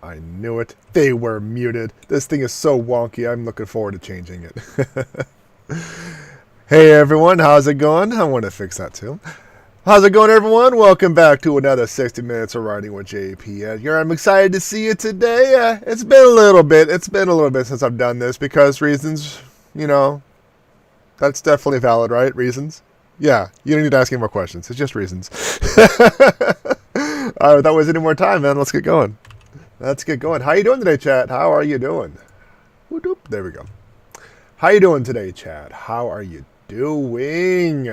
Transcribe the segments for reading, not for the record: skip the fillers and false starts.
I knew it. They were muted. This thing is so wonky. I'm looking forward to changing it. Hey everyone, how's it going? I want to fix that too. How's it going, everyone? Welcome back to another 60 Minutes of Writing with JP Edgar. I'm excited to see you today. It's been a little bit. It's been a little bit since I've done this because reasons, that's definitely valid, right? Reasons? Yeah, you don't need to ask any more questions. It's just reasons. All right, without wasting any more time, man, let's get going. How you doing today, chat? How are you doing? There we go. How you doing today, chat? How are you doing?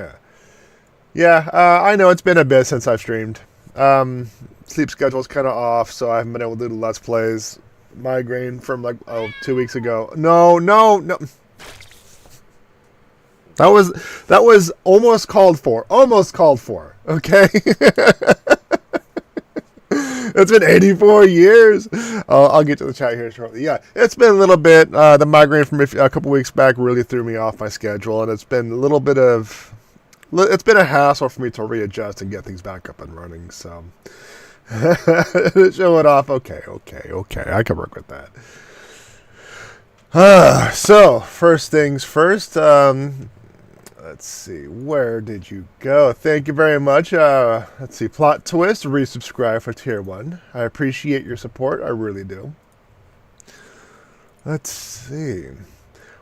Yeah, I know it's been a bit since I've streamed. Sleep schedule's kind of off, so I haven't been able to do the Let's Plays. Migraine from 2 weeks ago. No. That was almost called for. Okay? It's been 84 years. I'll get to the chat here shortly. Yeah, it's been a little bit. The migraine from a couple weeks back really threw me off my schedule, and it's been a hassle for me to readjust and get things back up and running. So, show it off. Okay. I can work with that. So, first things first. Let's see, where did you go? Thank you very much. Let's see, Plot Twist, resubscribe for Tier 1. I appreciate your support, I really do. Let's see.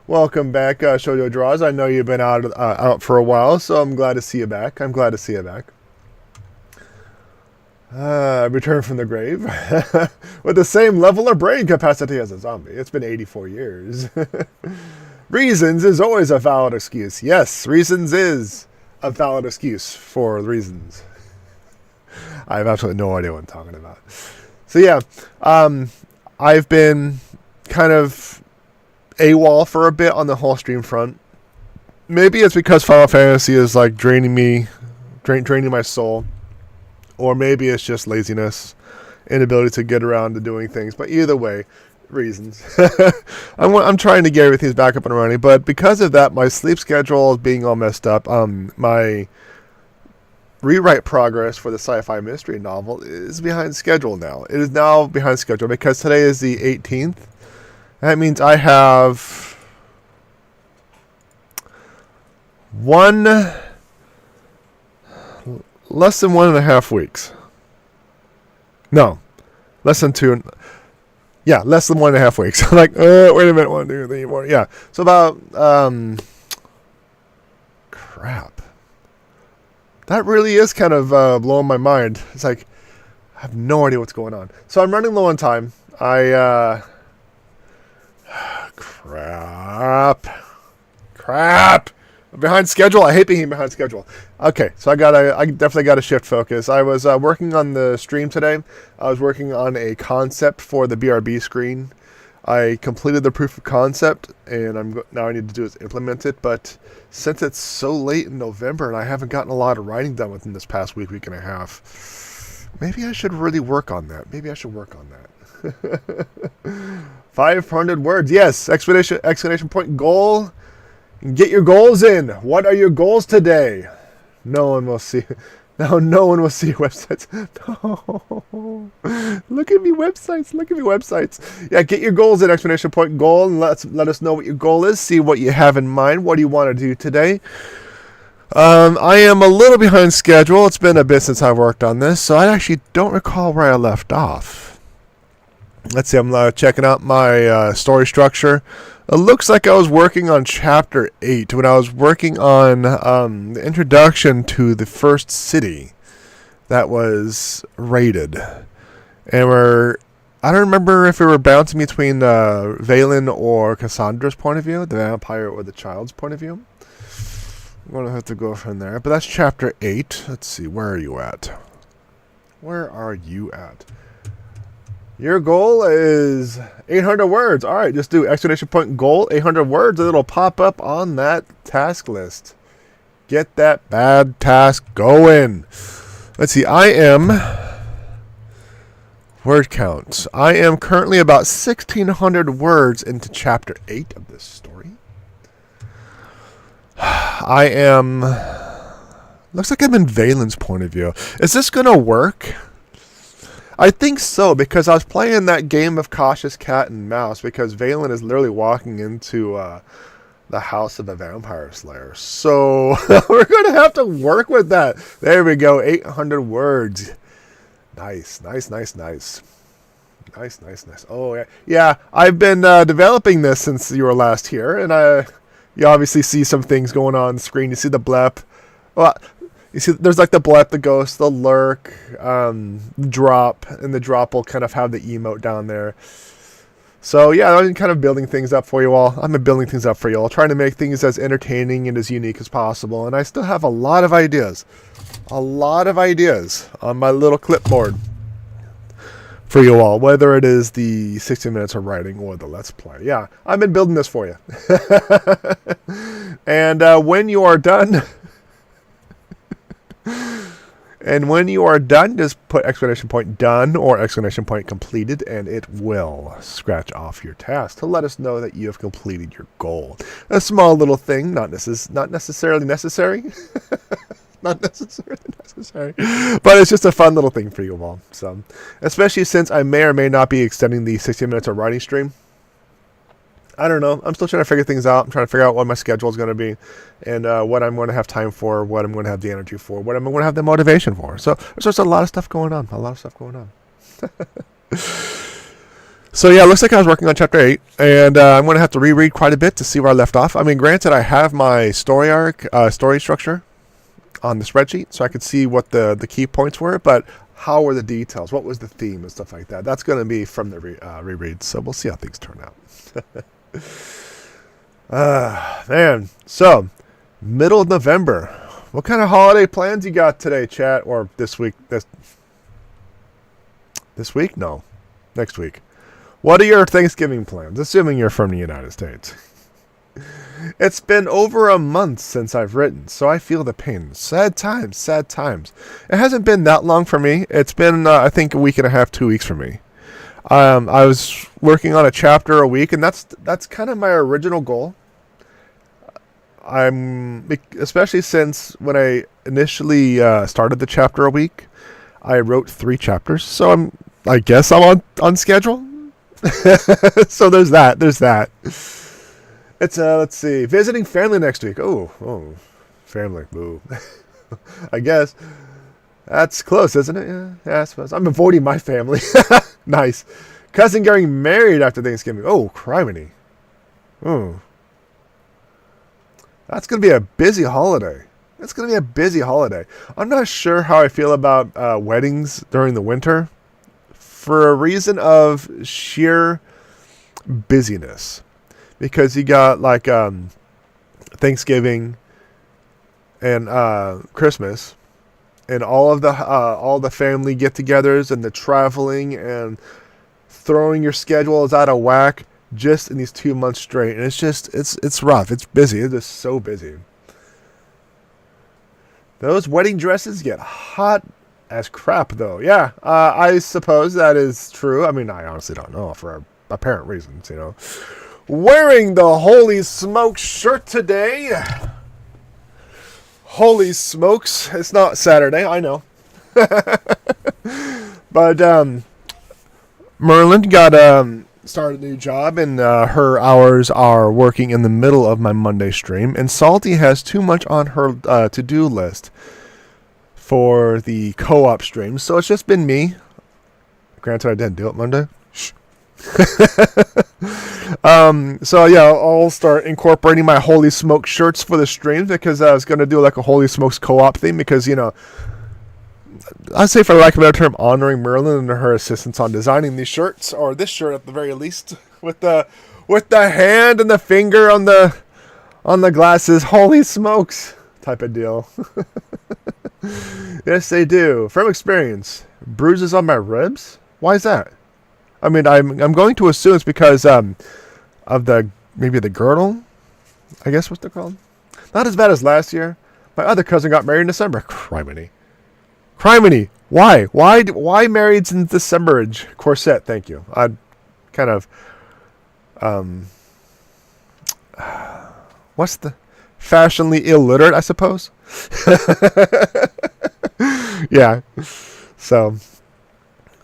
Welcome back, Shoujo Draws. I know you've been out for a while, so I'm glad to see you back. Return from the grave. With the same level of brain capacity as a zombie. It's been 84 years. Reasons is always a valid excuse. Yes, reasons is a valid excuse for reasons. I have absolutely no idea what I'm talking about. So yeah, I've been kind of AWOL for a bit on the whole stream front. Maybe it's because Final Fantasy is draining my soul. Or maybe it's just laziness, inability to get around to doing things. But either way, reasons. I'm trying to get everything back up and running, but because of that, my sleep schedule is being all messed up. My rewrite progress for the sci-fi mystery novel is behind schedule now. It is now behind schedule because today is the 18th. That means I have less than 1.5 weeks. No, less than 2. Yeah, less than 1.5 weeks. Wait a minute, 1, 2, 3, 4. Yeah, so about crap. That really is kind of blowing my mind. It's I have no idea what's going on. So I'm running low on time. Crap. I'm behind schedule. I hate being behind schedule. Okay, so I definitely got to shift focus. I was working on the stream today. I was working on a concept for the BRB screen. I completed the proof of concept, and now I need to do is implement it. But since it's so late in November and I haven't gotten a lot of writing done within this past week and a half, maybe I should really work on that. 500 words. Yes, exclamation point goal. Get your goals in. What are your goals today? No one will see your websites. No. Look at me websites. Yeah, get your goals in, exclamation point goal, and let us know what your goal is. See what you have in mind. What do you want to do today? I am a little behind schedule. It's been a bit since I've worked on this, so I actually don't recall where I left off. Let's see, I'm checking out my story structure. It looks like I was working on Chapter 8 when I was working on the introduction to the first city that was raided. And I don't remember if we were bouncing between Valen or Cassandra's point of view, the vampire or the child's point of view. I'm going to have to go from there. But that's Chapter 8. Let's see, where are you at? Your goal is 800 words. All right, just do exclamation point goal, 800 words, and it'll pop up on that task list. Get that bad task going. Let's see, word counts. I am currently about 1,600 words into Chapter 8 of this story. Looks like I'm in Valen's point of view. Is this going to work? I think so, because I was playing that game of cautious cat and mouse, because Valen is literally walking into the house of the vampire slayer. So we're going to have to work with that. There we go, 800 words. Nice. Oh, yeah. Yeah, I've been developing this since you were last here, and you obviously see some things going on the screen. You see the blep. Well, you see there's like the blep, the ghost, the lurk, the drop, and the drop will kind of have the emote down there. So yeah, I'm kind of building things up for you all. I'm building things up for you all, trying to make things as entertaining and as unique as possible. And I still have a lot of ideas on my little clipboard for you all, whether it is the 60 minutes of writing or the Let's Play. Yeah, I've been building this for you. And when you are done, just put exclamation point done or exclamation point completed, and it will scratch off your task to let us know that you have completed your goal. A small little thing, not necessarily necessary. Not necessarily necessary, but it's just a fun little thing for you all. So, especially since I may or may not be extending the 60 minutes of writing stream. I don't know. I'm still trying to figure things out. I'm trying to figure out what my schedule is going to be, and what I'm going to have time for, what I'm going to have the energy for, what I'm going to have the motivation for. So there's just a lot of stuff going on. So yeah, it looks like I was working on chapter 8, and I'm going to have to reread quite a bit to see where I left off. I mean, granted, I have my story arc, story structure on the spreadsheet, so I could see what the key points were, but how were the details? What was the theme and stuff like that? That's going to be from the reread, so we'll see how things turn out. Man, so middle of November. What kind of holiday plans you got today, chat, or this week? This week? No, next week. What are your Thanksgiving plans? Assuming you're from the United States. It's been over a month since I've written, so I feel the pain. Sad times. It hasn't been that long for me. It's been, I think, a week and a half, 2 weeks for me. I was working on a chapter a week, and that's kind of my original goal. Especially since when I initially started the chapter a week, I wrote 3 chapters, so I guess I'm on schedule. So there's that. It's let's see, visiting family next week. Oh, family, boo. I guess that's close, isn't it? Yeah, I suppose I'm avoiding my family. Nice. Cousin getting married after Thanksgiving. Oh, criminy. Oh, that's gonna be a busy holiday. I'm not sure how I feel about weddings during the winter, for a reason of sheer busyness. Because you got like Thanksgiving and Christmas, and all the family get-togethers and the traveling and throwing your schedules out of whack just in these 2 months straight, and it's rough. It's busy. It is so busy. Those wedding dresses get hot as crap, though. Yeah, I suppose that is true. I mean, I honestly don't know for apparent reasons, you know. Wearing the Holy Smokes shirt today. Holy smokes. It's not Saturday, I know. But Merlin got started a new job, and her hours are working in the middle of my Monday stream. And Salty has too much on her to-do list for the co-op stream. So it's just been me. Granted, I didn't do it Monday. Shh. So yeah, I'll start incorporating my Holy Smoke shirts for the streams, because I was going to do like a Holy Smokes co-op thing, because, you know, I'd say, for lack of a better term, honoring Merlin and her assistance on designing these shirts, or this shirt at the very least, with the hand and the finger on the glasses. Holy smokes type of deal. Yes, they do. From experience. Bruises on my ribs? Why is that? I mean, I'm going to assume it's because of maybe the girdle, I guess what they're called. Not as bad as last year. My other cousin got married in December. Criminy. Why married in December? Corset, thank you. I'd kind of what's the fashionably illiterate, I suppose. Yeah. So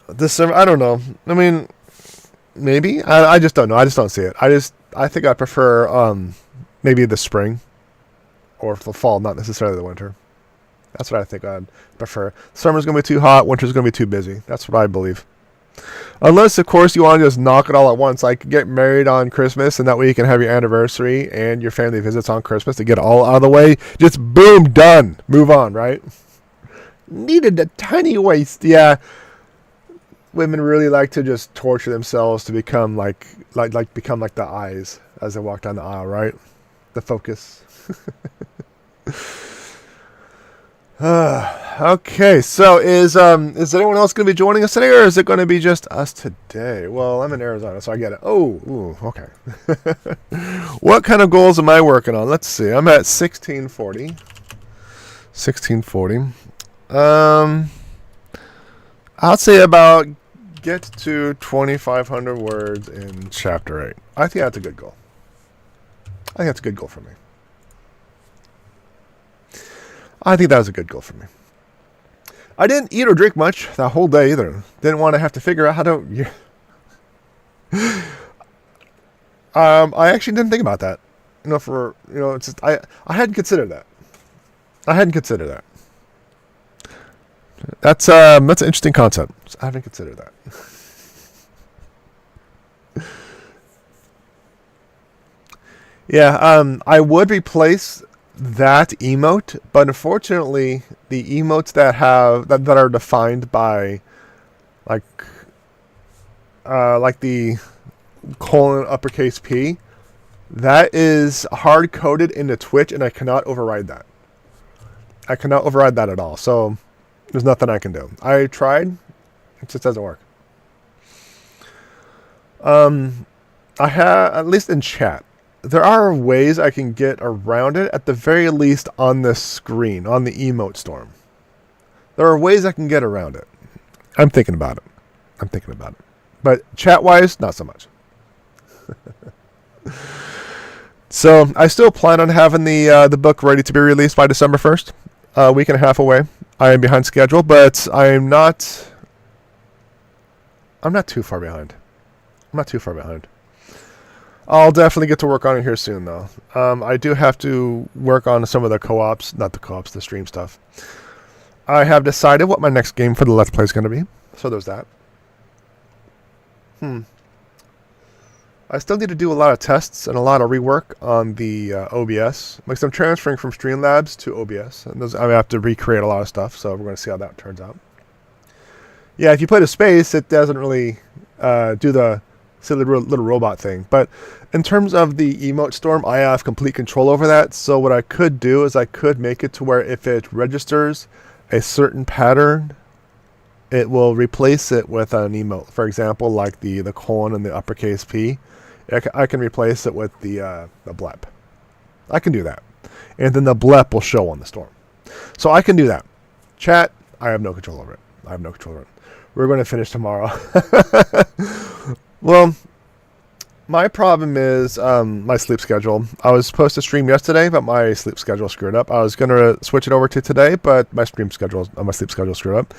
This summer, I don't know. I mean, maybe. I just don't know. I just don't see it. I think I prefer maybe the spring or the fall, not necessarily the winter. That's what I think I'd prefer. Summer's going to be too hot. Winter's going to be too busy. That's what I believe. Unless, of course, you want to just knock it all at once. Like, get married on Christmas, and that way you can have your anniversary and your family visits on Christmas to get it all out of the way. Just boom, done. Move on, right? Needed a tiny waist. Yeah. Women really like to just torture themselves to become become like the eyes as they walk down the aisle, right? The focus. Okay, so is anyone else going to be joining us today, or is it going to be just us today? Well, I'm in Arizona, so I get it. Oh, ooh, okay. What kind of goals am I working on? Let's see. I'm at 1640. 1640. I'll say about get to 2,500 words in chapter 8. I think that's a good goal. I think that's a good goal for me. I think that was a good goal for me. I didn't eat or drink much that whole day either. Didn't want to have to figure out how to... I actually didn't think about that. It's just, I hadn't considered that. That's an interesting concept. I haven't considered that. Yeah, I would replace that emote, but unfortunately, the emotes that are defined by like the colon uppercase P, that is hard coded into Twitch, and I cannot override that. I cannot override that at all. So there's nothing I can do. I tried, it just doesn't work. I have, at least in chat, there are ways I can get around it, at the very least on the screen, on the emote storm. There are ways I can get around it. I'm thinking about it. But chat-wise, not so much. So I still plan on having the book ready to be released by December 1st, a week and a half away. I am behind schedule, but I'm not too far behind. I'll definitely get to work on it here soon, though. I do have to work on some of the stream stuff. I have decided what my next game for the Let's Play is going to be, so there's that. I still need to do a lot of tests and a lot of rework on the OBS. Like, I'm transferring from Streamlabs to OBS, and I have to recreate a lot of stuff, so we're going to see how that turns out. Yeah, if you put a space, it doesn't really do the silly little robot thing. But in terms of the emote storm, I have complete control over that. So what I could do is I could make it to where if it registers a certain pattern, it will replace it with an emote. For example, like the colon and the uppercase P. I can replace it with the blep. I can do that. And then the blep will show on the storm. So I can do that. Chat, I have no control over it. We're going to finish tomorrow. Well, my problem is my sleep schedule. I was supposed to stream yesterday, but my sleep schedule screwed up. I was going to switch it over to today, but my sleep schedule screwed up.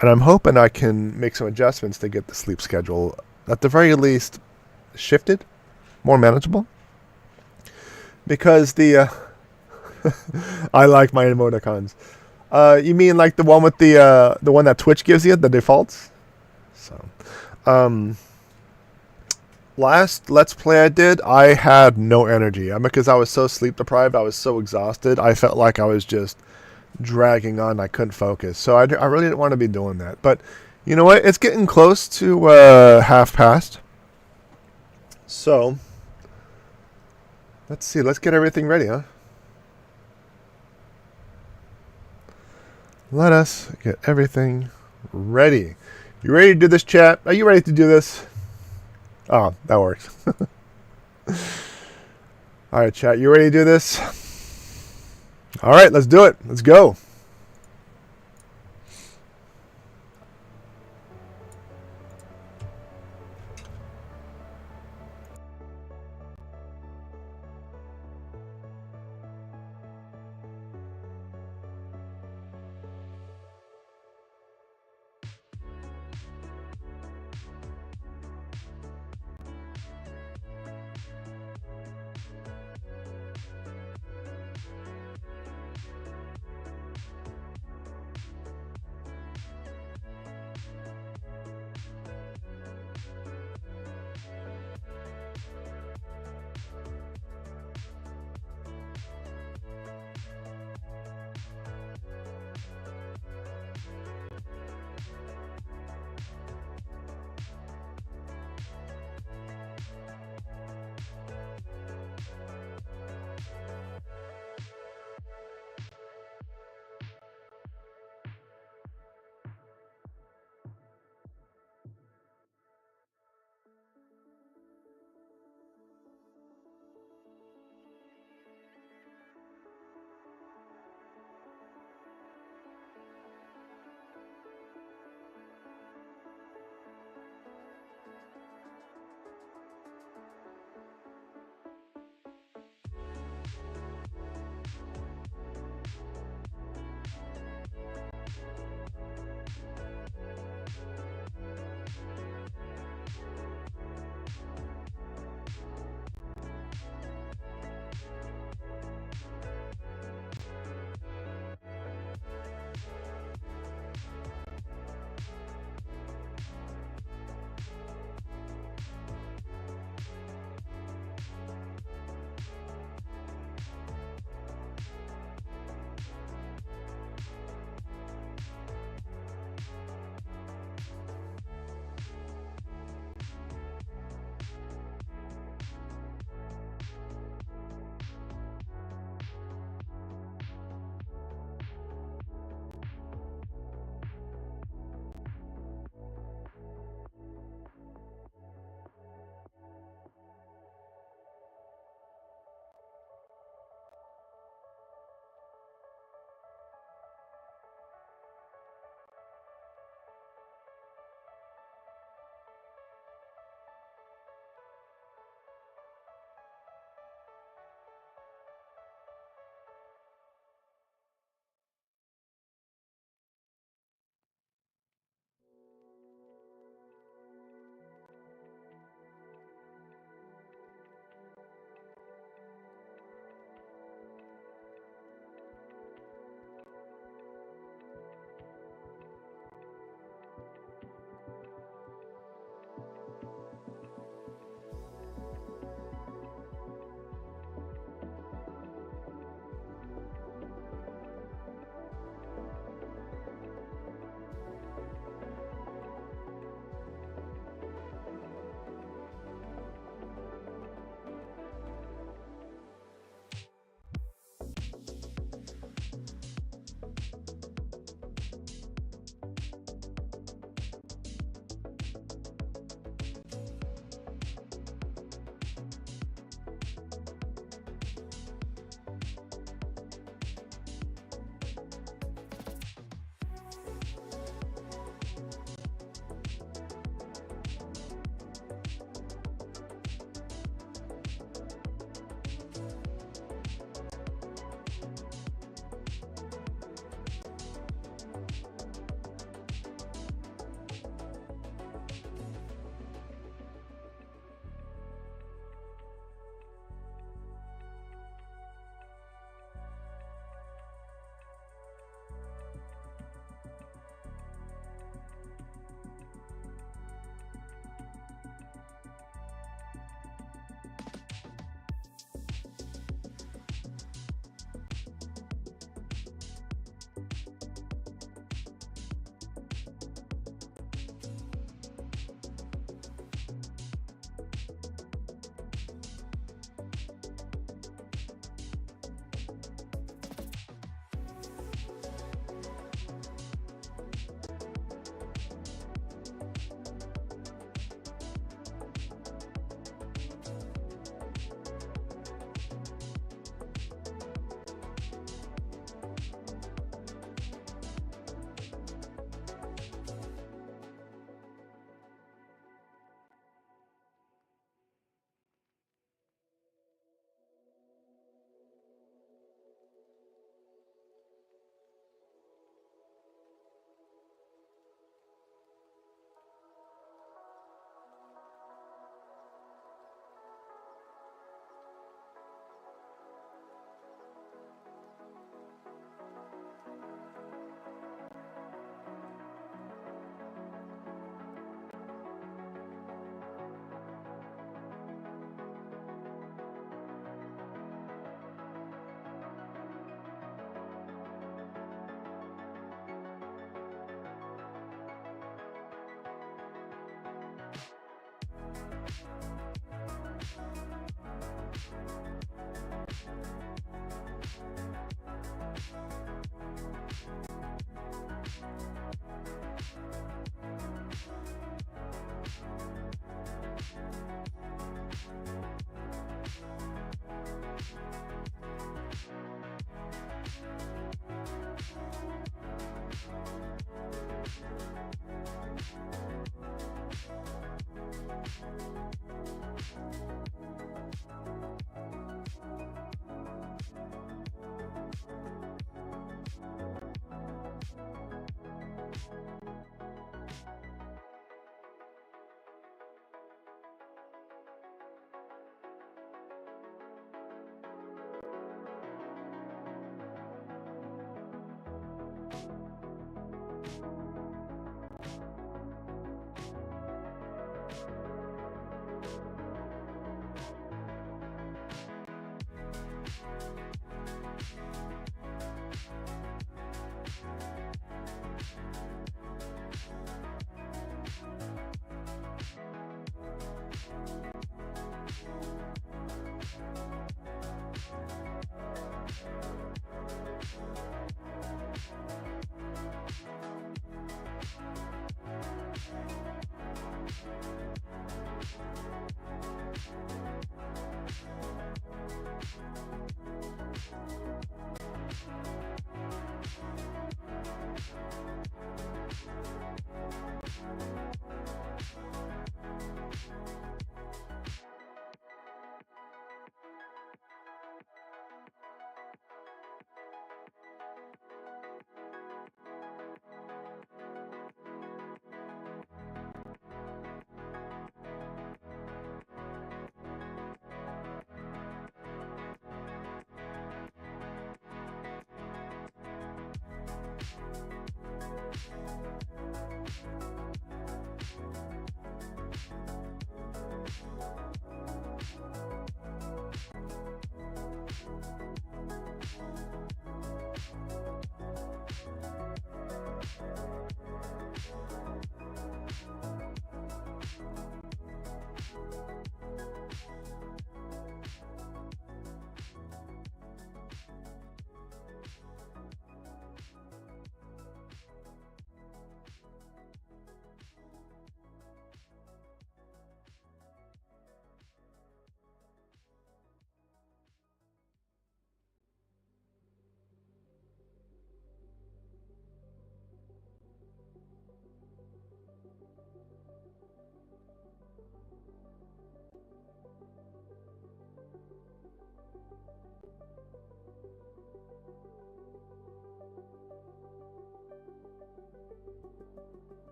And I'm hoping I can make some adjustments to get the sleep schedule, at the very least, shifted, more manageable. Because the I like my emoticons. You mean like the one with the one that Twitch gives you, the defaults? So, last Let's Play I did, I had no energy. Because I was so sleep deprived, I was so exhausted, I felt like I was just dragging on. I couldn't focus. So I really didn't want to be doing that. But you know what? It's getting close to half past. So, let's see. Let's get everything ready, huh? Let us get everything ready. You ready to do this, chat? Are you ready to do this? Oh, that works. All right, chat. You ready to do this? All right, let's do it. Let's go.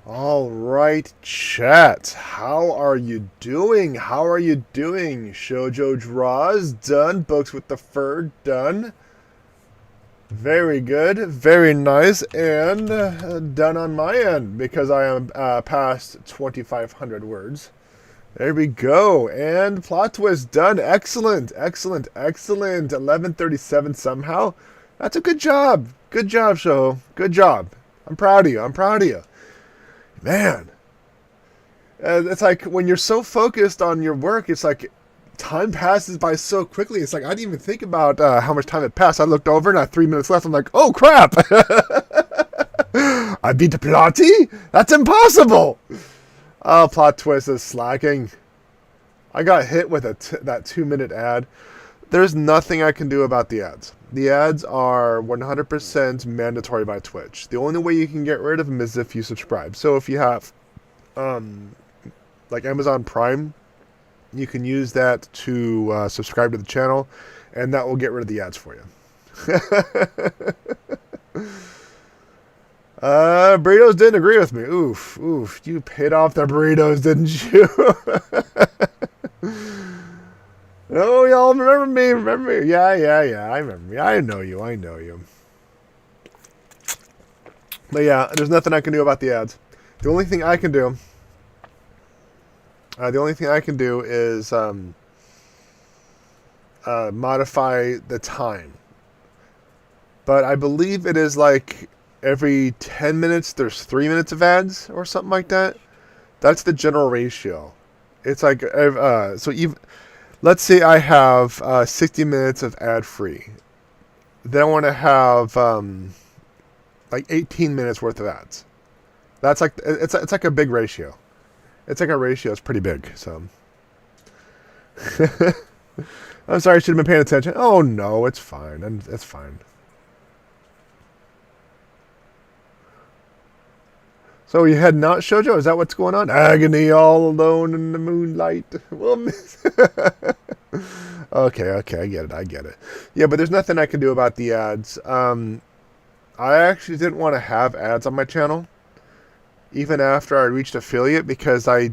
All right, chat. How are you doing? How are you doing? Shoujo Draws done. Books with the Fur done. Very good. Very nice. And done on my end because I am past 2,500 words. There we go. And plot twist done. Excellent. Excellent. Excellent. 11:37 somehow. That's a good job. Good job, Show. Good job. I'm proud of you. I'm proud of you. Man, it's like when you're so focused on your work, it's like time passes by so quickly. It's like I didn't even think about how much time had passed. I looked over and I had 3 minutes left. I'm like, oh crap! I beat the plotty? That's impossible! Oh, plot twist is slacking. I got hit with that 2-minute ad. There's nothing I can do about the ads. The ads are 100% mandatory by Twitch. The only way you can get rid of them is if you subscribe. So if you have, like Amazon Prime, you can use that to subscribe to the channel, and that will get rid of the ads for you. Burritos didn't agree with me. Oof, oof. You paid off the burritos, didn't you? Oh, y'all remember me? Remember me? Yeah. I remember you. I know you. But yeah, there's nothing I can do about the ads. The only thing I can do, is modify the time. But I believe it is like every 10 minutes there's 3 minutes of ads or something like that. That's the general ratio. It's like so even let's say I have 60 minutes of ad free. Then I want to have like 18 minutes worth of ads. That's like it's like a big ratio. It's like a ratio. It's pretty big. So I'm sorry, I should have been paying attention. Oh no, it's fine. It's fine. So you heading out, Shoujo? Is that what's going on? Agony all alone in the moonlight. Okay, I get it. Yeah, but there's nothing I can do about the ads. I actually didn't want to have ads on my channel, even after I reached affiliate, because I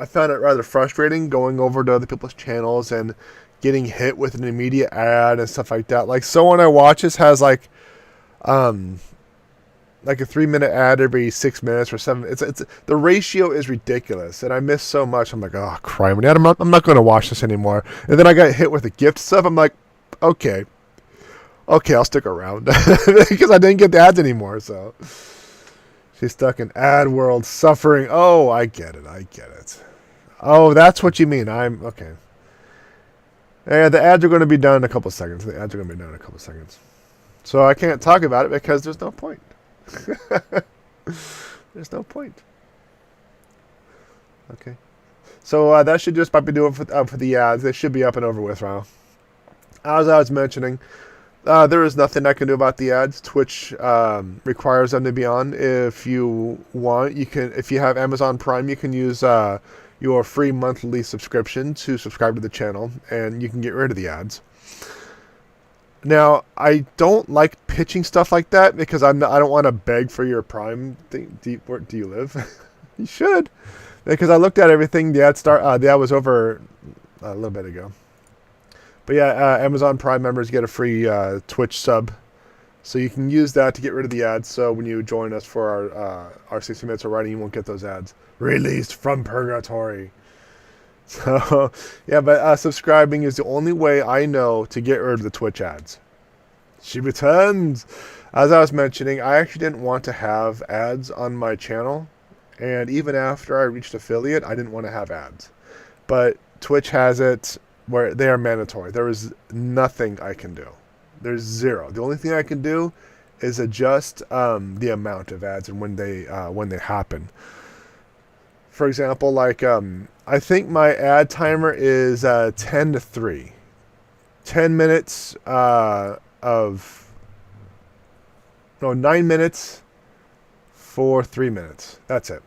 found it rather frustrating going over to other people's channels and getting hit with an immediate ad and stuff like that. Like someone I watch has like a 3-minute ad every 6 minutes or 7. It's the ratio is ridiculous, and I miss so much. I'm like, oh, crime! I'm not going to watch this anymore. And then I got hit with the gift stuff. I'm like, okay, I'll stick around because I didn't get the ads anymore. So she's stuck in ad world, suffering. Oh, I get it. Oh, that's what you mean. I'm okay. Yeah, the ads are going to be done in a couple seconds. So I can't talk about it because there's no point. There's no point. Okay. So that should just about be doing for the ads. They should be up and over with now. As I was mentioning, there is nothing I can do about the ads. Twitch requires them to be on. If you want, you can. If you have Amazon Prime, you can use your free monthly subscription to subscribe to the channel, and you can get rid of the ads. Now, I don't like pitching stuff like that because I don't want to beg for your Prime thing. Where do you live? You should, because I looked at everything. The ad was over a little bit ago. But yeah, Amazon Prime members get a free Twitch sub, so you can use that to get rid of the ads. So when you join us for our 60 minutes of writing, you won't get those ads. Released from purgatory. So, yeah, but subscribing is the only way I know to get rid of the Twitch ads. She returns. As I was mentioning, I actually didn't want to have ads on my channel. And even after I reached affiliate, I didn't want to have ads. But Twitch has it where they are mandatory. There is nothing I can do. There's zero. The only thing I can do is adjust the amount of ads and when they happen. For example, like I think my ad timer is 10 to 3. 10 minutes 9 minutes for 3 minutes. That's it.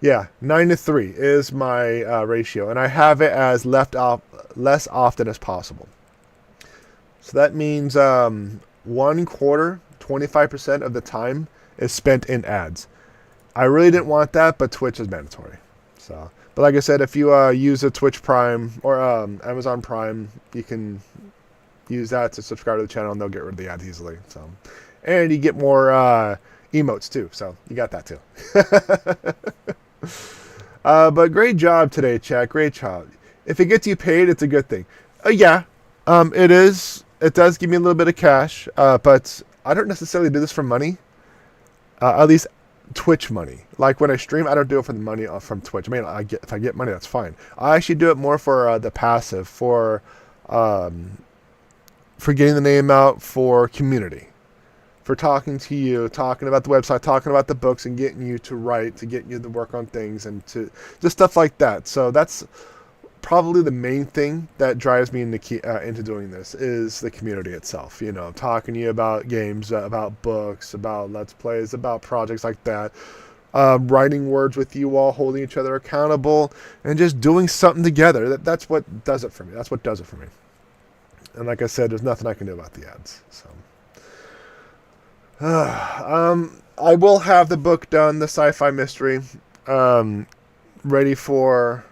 Yeah, 9 to 3 is my ratio, and I have it as less often as possible. So that means 1/4, 25% of the time is spent in ads. I really didn't want that, but Twitch is mandatory. So, but like I said, if you use a Twitch Prime or Amazon Prime, you can use that to subscribe to the channel, and they'll get rid of the ads easily. So, and you get more emotes too. So you got that too. But great job today, chat. Great job. If it gets you paid, it's a good thing. Yeah, it is. It does give me a little bit of cash, but I don't necessarily do this for money. At least Twitch money. Like when I stream, I don't do it for the money from Twitch. I mean, if I get money, that's fine. I actually do it more for the passive, for getting the name out, for community, for talking to you, talking about the website, talking about the books, and getting you to write, to get you to work on things, and to just stuff like that. So that's probably the main thing that drives me into doing this, is the community itself. You know, talking to you about games, about books, about Let's Plays, about projects like that. Writing words with you all, holding each other accountable, and just doing something together. That's what does it for me. That's what does it for me. And like I said, there's nothing I can do about the ads. So, I will have the book done, the sci-fi mystery, ready for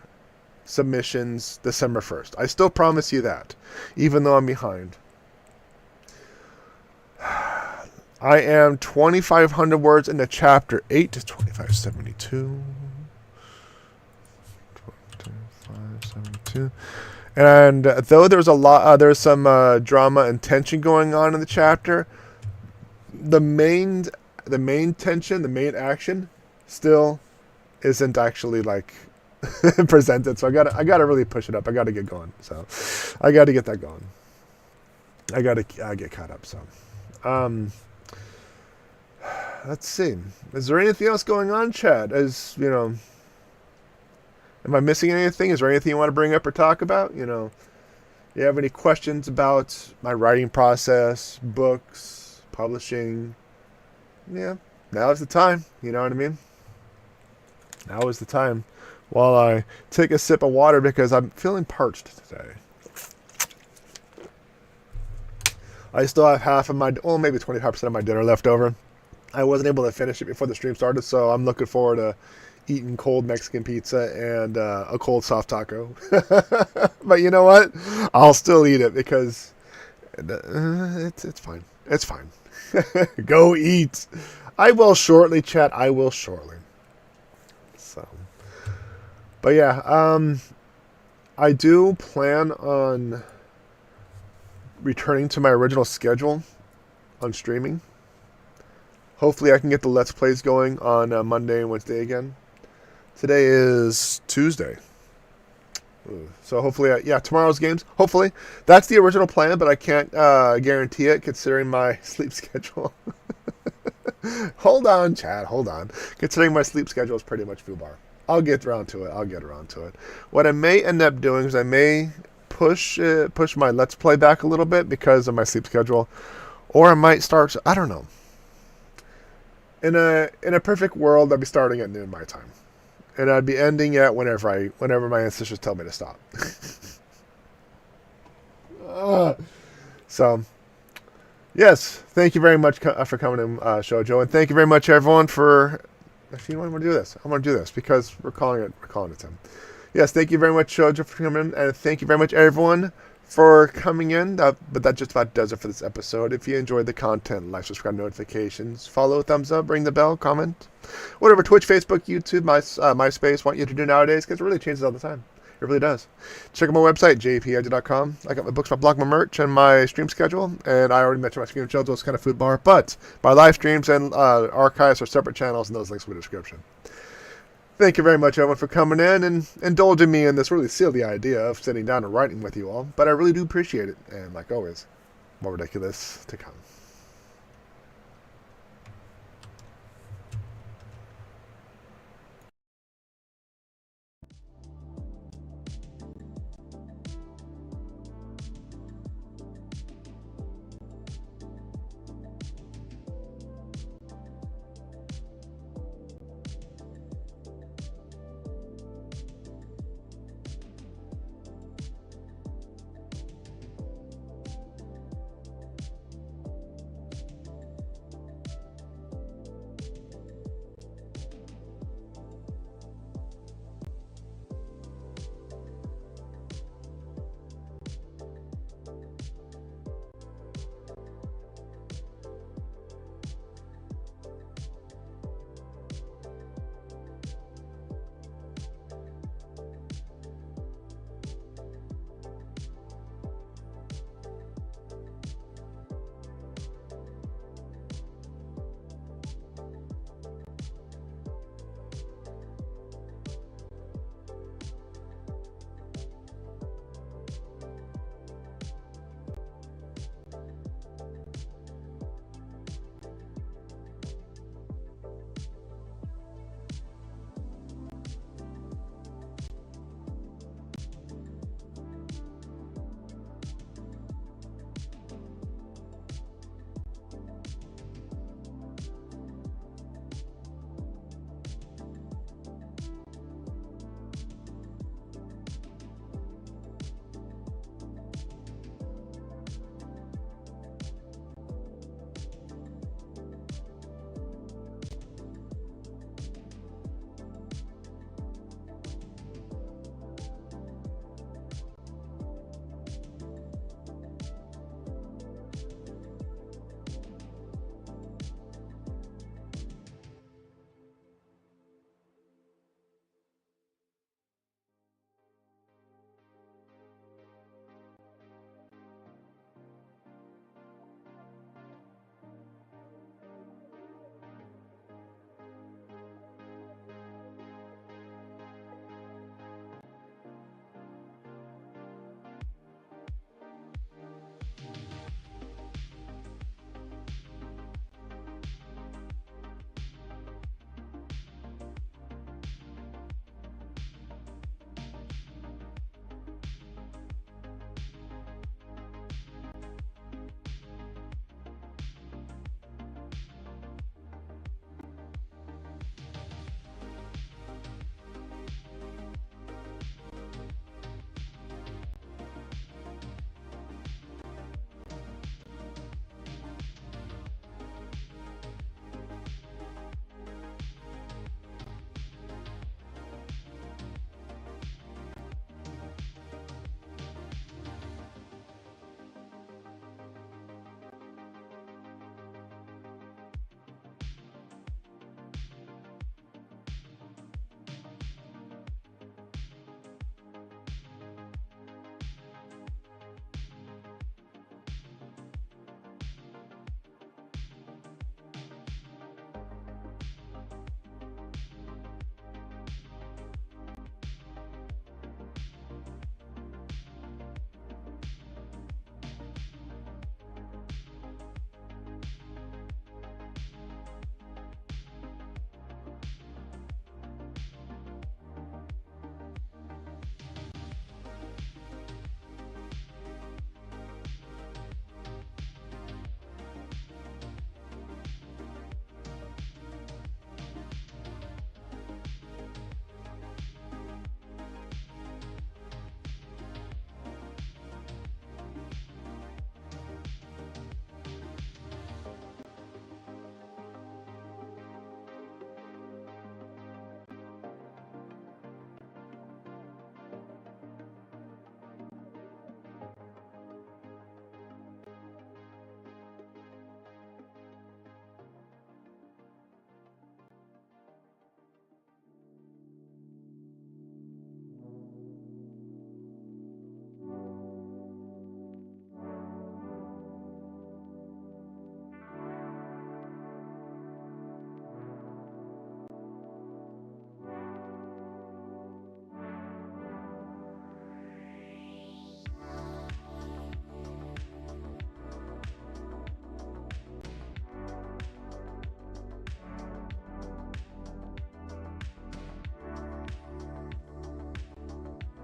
submissions December 1st. I still promise you that, even though I'm behind. I am 2,500 words into chapter 8 to 2572. 2572. And though there's there's some drama and tension going on in the chapter, the main tension, the main action, still isn't actually like presented. So I gotta really push it up. I gotta get going. So I gotta get that going. I gotta get caught up. So let's see. Is there anything else going on, Chad? As you know, am I missing anything? Is there anything you want to bring up or talk about? You know, you have any questions about my writing process, books, publishing? Yeah, now is the time. You know what I mean? Now is the time. While I take a sip of water because I'm feeling parched today. I still have half of my, well, maybe 25% of my dinner left over. I wasn't able to finish it before the stream started, so I'm looking forward to eating cold Mexican pizza and a cold soft taco. But you know what? I'll still eat it because it's fine. It's fine. Go eat. I will shortly, chat. I will shortly. So, but yeah, I do plan on returning to my original schedule on streaming. Hopefully I can get the Let's Plays going on Monday and Wednesday again. Today is Tuesday. So hopefully, yeah, tomorrow's games. Hopefully. That's the original plan, but I can't guarantee it considering my sleep schedule. Hold on, Chad. Hold on. Considering my sleep schedule is pretty much foobar. I'll get around to it. What I may end up doing is I may push my Let's Play back a little bit because of my sleep schedule. Or I might start, I don't know. In a perfect world, I'd be starting at noon my time. And I'd be ending at whenever my ancestors tell me to stop. So, yes, thank you very much for coming in, Shoujo, and thank you very much, everyone, for. Actually, you know what, I'm going to do this. I'm going to do this because we're calling it time. Yes, thank you very much, Shoujo, for coming in, and thank you very much, everyone, for coming in. But that just about does it for this episode. If you enjoyed the content, like, subscribe, notifications, follow, thumbs up, ring the bell, comment, whatever Twitch, Facebook, YouTube, MySpace want you to do nowadays, because it really changes all the time. It really does. Check out my website, jpedgar.com. I got my books, my blog, my merch, and my stream schedule. And I already mentioned my stream schedule is kind of food bar, but my live streams and archives are separate channels, and those links will be in the description. Thank you very much, everyone, for coming in and indulging me in this really silly idea of sitting down and writing with you all. But I really do appreciate it. And like always, more ridiculous to come.